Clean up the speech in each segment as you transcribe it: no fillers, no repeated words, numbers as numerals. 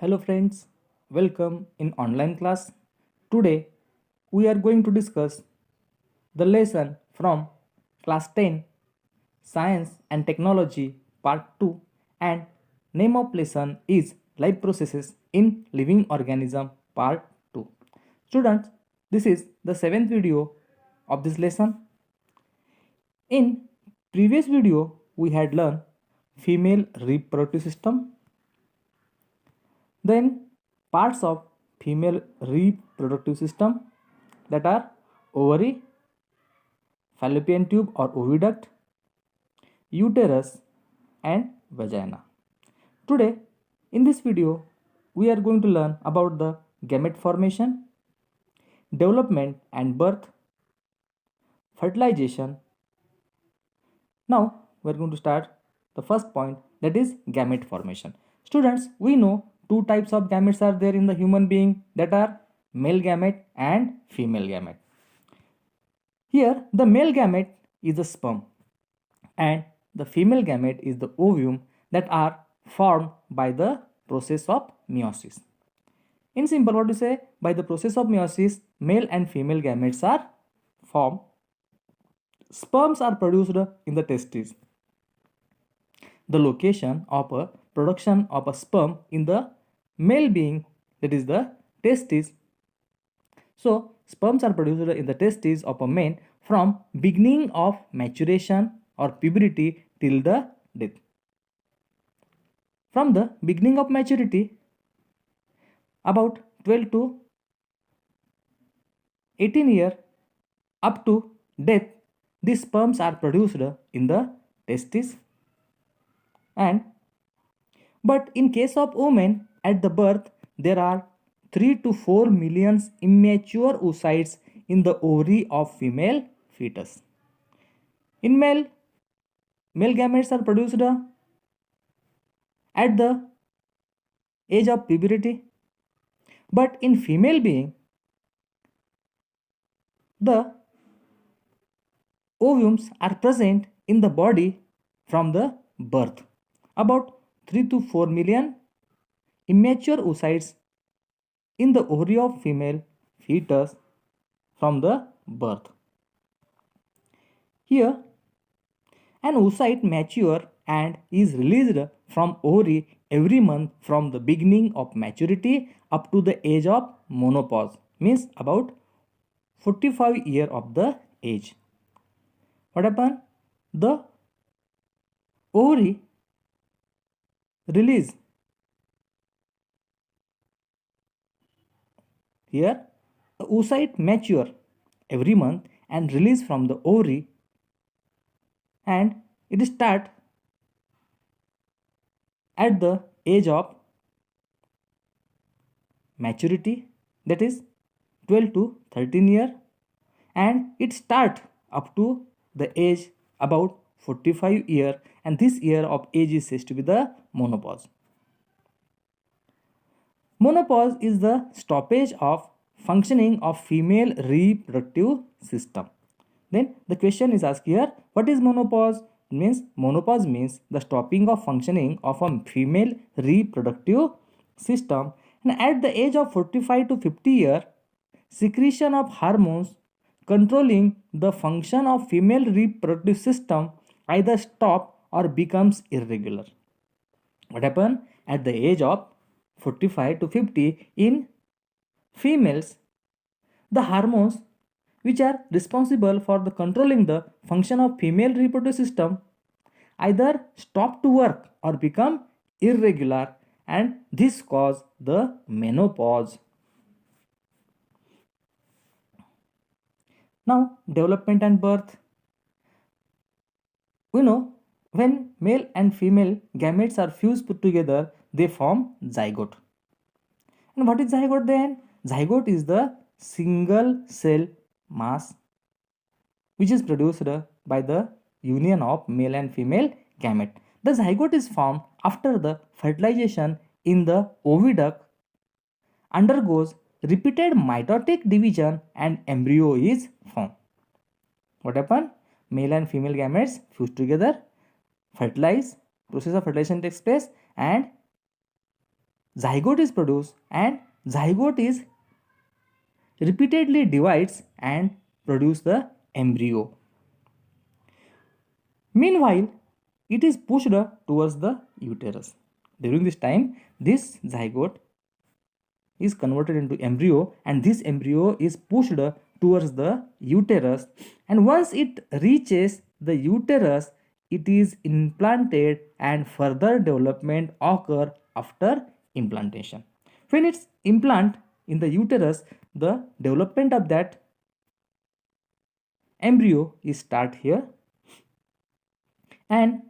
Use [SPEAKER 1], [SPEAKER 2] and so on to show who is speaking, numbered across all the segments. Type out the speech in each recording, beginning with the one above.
[SPEAKER 1] Hello friends, welcome in online class. Today we are going to discuss the lesson from class 10 Science and Technology part 2 and name of lesson is Life Processes in Living Organism part 2. Students, this is the 7th video of this lesson. In previous video we had learned female reproductive system, then parts of female reproductive system that are ovary, fallopian tube or oviduct, uterus and vagina. Today in this video we are going to learn about the gamete formation, development and birth, fertilization. Now we are going to start the first point, that is gamete formation. Students, we know two types of gametes are there in the human being, that are male gamete and female gamete. Here the male gamete is the sperm and the female gamete is the ovum that are formed by the process of meiosis. In simple, what to say? By the process of meiosis, male and female gametes are formed. Sperms are produced in the testes. The location of a production of a sperm in the male being, that is the testes. So sperms are produced in the testes of a man from beginning of maturation or puberty till the death. From the beginning of maturity, about 12 to 18 year up to death, these sperms are produced in the testes. And but in case of women, at the birth there are 3 to 4 million immature oocytes in the ovary of female fetus. In male gametes are produced at the age of puberty, but in female being the ovums are present in the body from the birth. About 3 to 4 million immature oocytes in the ovary of female fetus from the birth. Here an oocyte mature and is released from ovary every month from the beginning of maturity up to the age of menopause, means about 45 years of the age. What happens? The ovary release here, the oocyte mature every month and release from the ovary, and it start at the age of maturity, that is 12 to 13 year, and it start up to the age about 45 year, and this year of age is said to be the menopause. Menopause is the stoppage of functioning of female reproductive system. Then the question is asked here, what is menopause? Menopause means the stopping of functioning of a female reproductive system, and at the age of 45 to 50 year, secretion of hormones controlling the function of female reproductive system either stop or becomes irregular. What happens at the age of 45 to 50 in females? The hormones which are responsible for the controlling the function of female reproductive system either stop to work or become irregular, and this cause the menopause. Now development and birth. We know when male and female gametes are fused put together, they form zygote. And what is zygote then? Zygote is the single cell mass which is produced by the union of male and female gamete. The zygote is formed after the fertilization in the oviduct, undergoes repeated mitotic division, and embryo is formed. What happens? Male and female gametes fuse together, fertilize, process of fertilization takes place, and zygote is produced, and zygote is repeatedly divides and produce the embryo. Meanwhile, it is pushed towards the uterus. During this time, this zygote is converted into embryo, and this embryo is pushed towards the uterus, and once it reaches the uterus, it is implanted and further development occur after implantation. When it's implant in the uterus, the development of that embryo is start here, and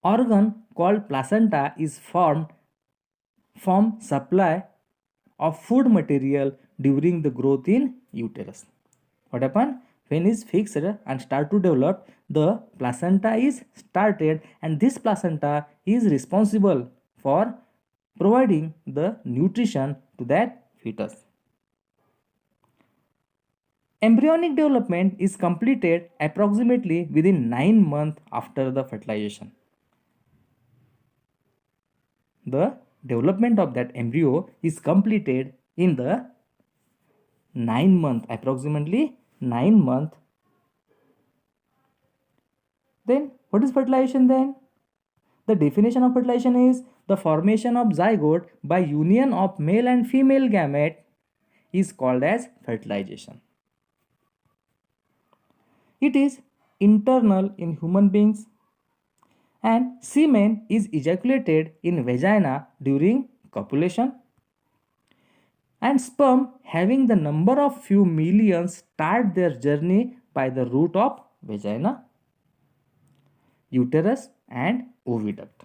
[SPEAKER 1] organ called placenta is formed from supply of food material during the growth in uterus. What happen? When is fixed and start to develop, the placenta is started, and this placenta is responsible for providing the nutrition to that fetus. Embryonic development is completed approximately within 9 months after the fertilization. The development of that embryo is completed in the 9 month, approximately 9 month. Then what is fertilization then? The definition of fertilization is the formation of zygote by union of male and female gamete is called as fertilization. It is internal in human beings, and semen is ejaculated in vagina during copulation, and sperm having the number of few millions start their journey by the route of vagina, uterus and oviduct.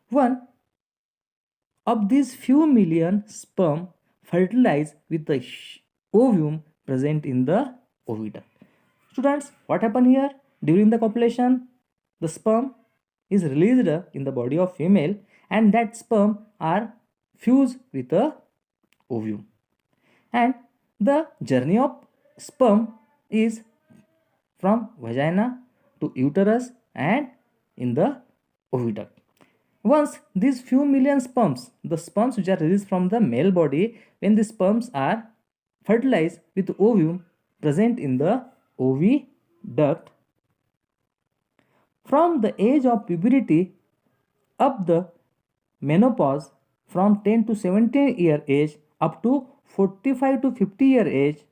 [SPEAKER 1] One of these few million sperm fertilize with the ovum present in the oviduct. Students, what happened here? During the copulation, the sperm is released in the body of female, and that sperm are fused with the ovum. And the journey of sperm is from vagina to uterus and in the oviduct. Once these few million sperms, the sperms which are released from the male body, when the sperms are fertilized with ovum present in the oviduct, from the age of puberty up the menopause, from 10 to 17 year age up to 45 to 50 year age,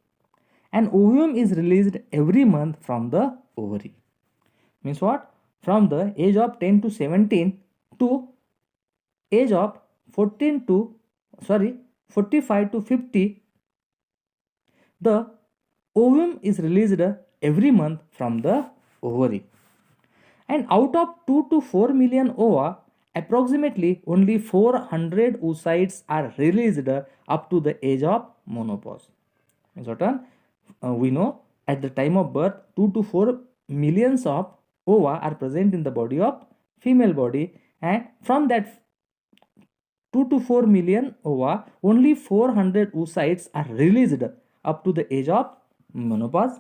[SPEAKER 1] an ovum is released every month from the ovary. Means what? From the age of 10 to 17 to age of 45 to 50, the ovum is released every month from the ovary. And out of 2 to 4 million ova, approximately only 400 oocytes are released up to the age of menopause. Means what? We know at the time of birth 2 to 4 millions of ova are present in the body of female body, and from that 2 to 4 million ova, only 400 oocytes are released up to the age of menopause,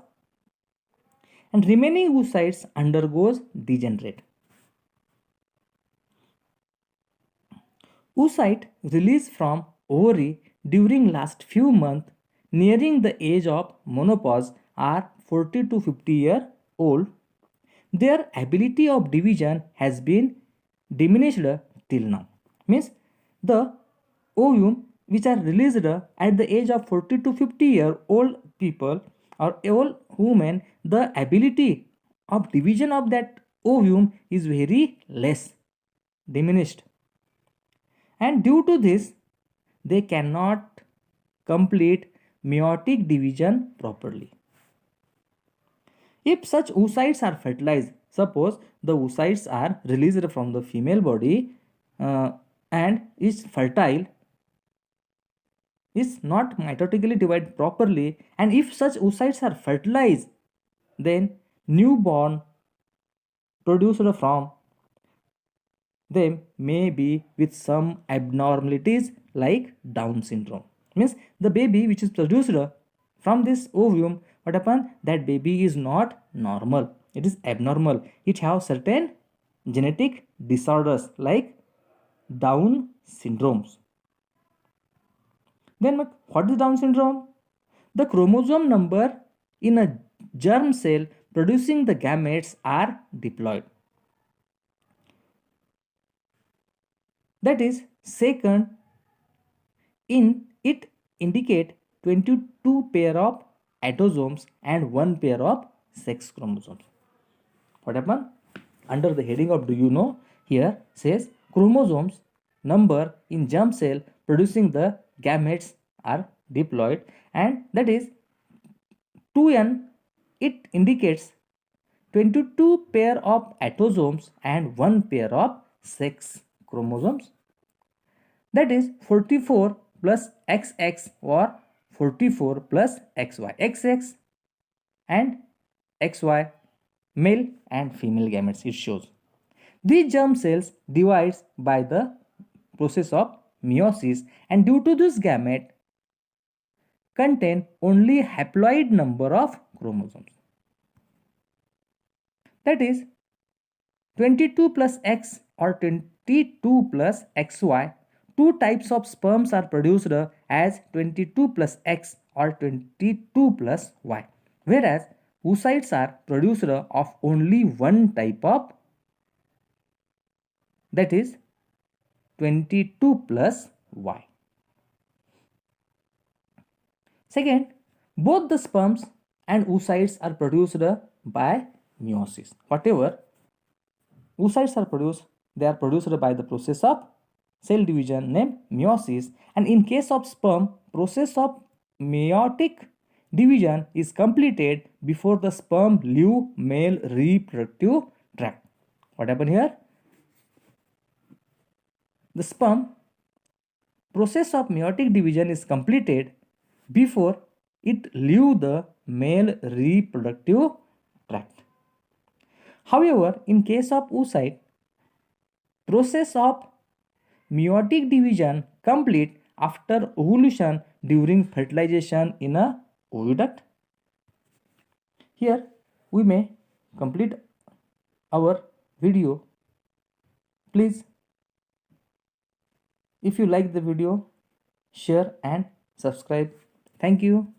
[SPEAKER 1] and remaining oocytes undergoes degenerate. Oocyte released from ovary during last few months nearing the age of menopause are 40 to 50 year old. Their ability of division has been diminished till now. Means the ovum which are released at the age of 40 to 50 year old people or old women, the ability of division of that ovum is very less, diminished, and due to this they cannot complete meiotic division properly. If such oocytes are fertilized, suppose the oocytes are released from the female body and is fertile, is not mitotically divided properly, and if such oocytes are fertilized, then newborn produced from them may be with some abnormalities like Down syndrome. Means the baby which is produced from this ovum, what happens? That baby is not normal, it is abnormal. It has certain genetic disorders like Down syndromes. Then what is Down syndrome? The chromosome number in a germ cell producing the gametes are diploid. That is, second, in it indicate 22 pair of autosomes and 1 pair of sex chromosomes. What happened? Under the heading of do you know, here says chromosomes number in germ cell producing the gametes are diploid, and that is 2n, it indicates 22 pair of autosomes and 1 pair of sex chromosomes. That is 44 plus XX or 44 plus XY. XX and XY, male and female gametes it shows. These germ cells divides by the process of meiosis, and due to this gamete contain only haploid number of chromosomes. That is 22 plus X or 22 plus XY. Two types of sperms are produced as 22 plus X or 22 plus Y, whereas oocytes are produced of only one type of, that is 22 plus Y. Second, both the sperms and oocytes are produced by meiosis. Whatever oocytes are produced, they are produced by the process of cell division named meiosis, and in case of sperm, process of meiotic division is completed before the sperm leave male reproductive tract. What happened here? The sperm process of meiotic division is completed before it leave the male reproductive tract. However, in case of oocyte, process of meiotic division complete after ovulation during fertilization in a oviduct. Here we may complete our video. Please, if you like the video, share and subscribe. Thank you.